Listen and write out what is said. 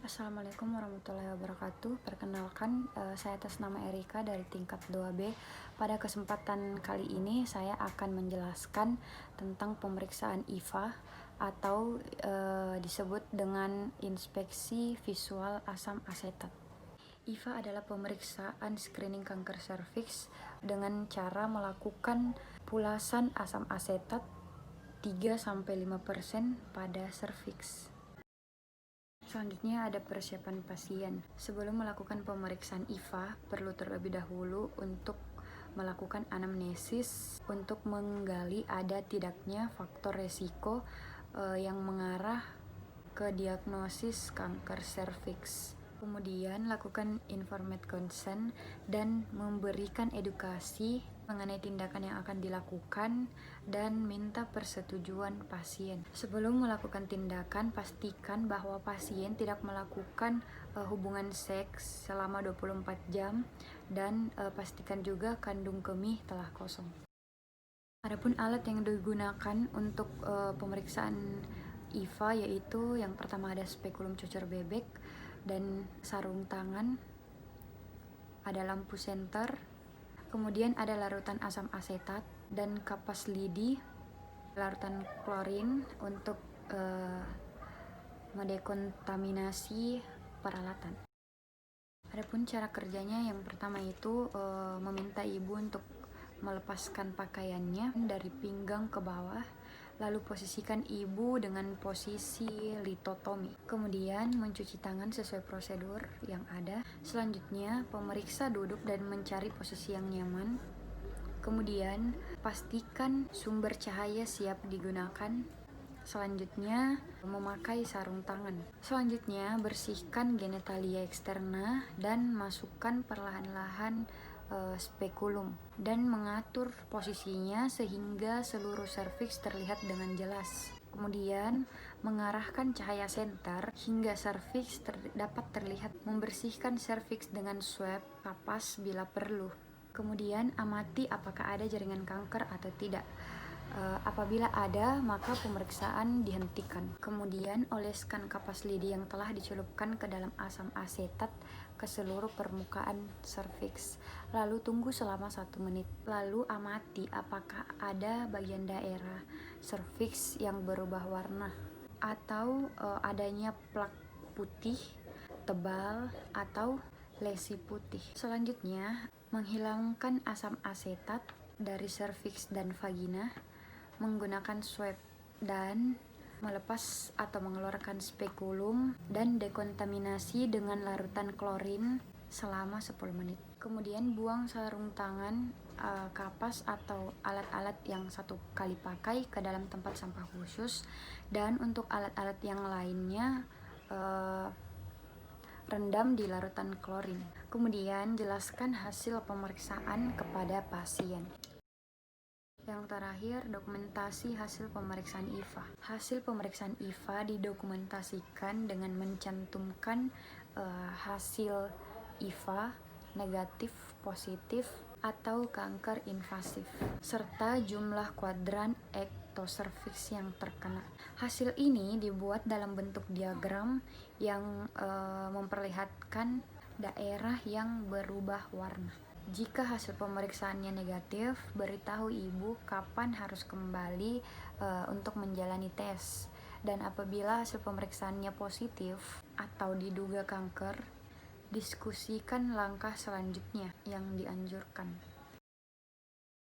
Assalamualaikum warahmatullahi wabarakatuh. Perkenalkan, saya atas nama Erika dari tingkat 2B. Pada kesempatan kali ini saya akan menjelaskan tentang pemeriksaan IVA atau disebut dengan inspeksi visual asam asetat. IVA adalah pemeriksaan screening kanker serviks dengan cara melakukan pulasan asam asetat 3-5% pada serviks. Selanjutnya ada persiapan pasien. Sebelum melakukan pemeriksaan IVA, perlu terlebih dahulu untuk melakukan anamnesis untuk menggali ada tidaknya faktor resiko yang mengarah ke diagnosis kanker serviks. Kemudian lakukan informed consent dan memberikan edukasi mengenai tindakan yang akan dilakukan dan minta persetujuan pasien. Sebelum melakukan tindakan, pastikan bahwa pasien tidak melakukan hubungan seks selama 24 jam dan pastikan juga kandung kemih telah kosong. Adapun alat yang digunakan untuk pemeriksaan IVA yaitu yang pertama ada spekulum cucur bebek dan sarung tangan, ada lampu senter, kemudian ada larutan asam asetat dan kapas lidi, larutan klorin untuk mendekontaminasi peralatan. Adapun cara kerjanya yang pertama itu meminta ibu untuk melepaskan pakaiannya dari pinggang ke bawah, lalu posisikan ibu dengan posisi litotomi. Kemudian mencuci tangan sesuai prosedur yang ada. Selanjutnya pemeriksa duduk dan mencari posisi yang nyaman. Kemudian pastikan sumber cahaya siap digunakan. Selanjutnya memakai sarung tangan. Selanjutnya bersihkan genitalia eksterna dan masukkan perlahan-lahan spekulum dan mengatur posisinya sehingga seluruh serviks terlihat dengan jelas. Kemudian mengarahkan cahaya senter hingga serviks dapat terlihat. Membersihkan serviks dengan swab kapas bila perlu. Kemudian amati apakah ada jaringan kanker atau tidak. Apabila ada, maka pemeriksaan dihentikan. Kemudian oleskan kapas lidi yang telah dicelupkan ke dalam asam asetat ke seluruh permukaan serviks. Lalu tunggu selama 1 menit. Lalu amati apakah ada bagian daerah serviks yang berubah warna atau adanya plak putih, tebal, atau lesi putih. Selanjutnya, menghilangkan asam asetat dari serviks dan vagina menggunakan swab dan melepas atau mengeluarkan spekulum dan dekontaminasi dengan larutan klorin selama 10 menit. Kemudian buang sarung tangan, kapas atau alat-alat yang satu kali pakai ke dalam tempat sampah khusus, dan untuk alat-alat yang lainnya rendam di larutan klorin. Kemudian jelaskan hasil pemeriksaan kepada pasien. Yang terakhir, dokumentasi hasil pemeriksaan IVA. Hasil pemeriksaan IVA didokumentasikan dengan mencantumkan hasil IVA negatif, positif, atau kanker invasif, serta jumlah kuadran ektoserviks yang terkena. Hasil ini dibuat dalam bentuk diagram yang memperlihatkan daerah yang berubah warna. Jika hasil pemeriksaannya negatif, beritahu ibu kapan harus kembali untuk menjalani tes. Dan apabila hasil pemeriksaannya positif atau diduga kanker, diskusikan langkah selanjutnya yang dianjurkan.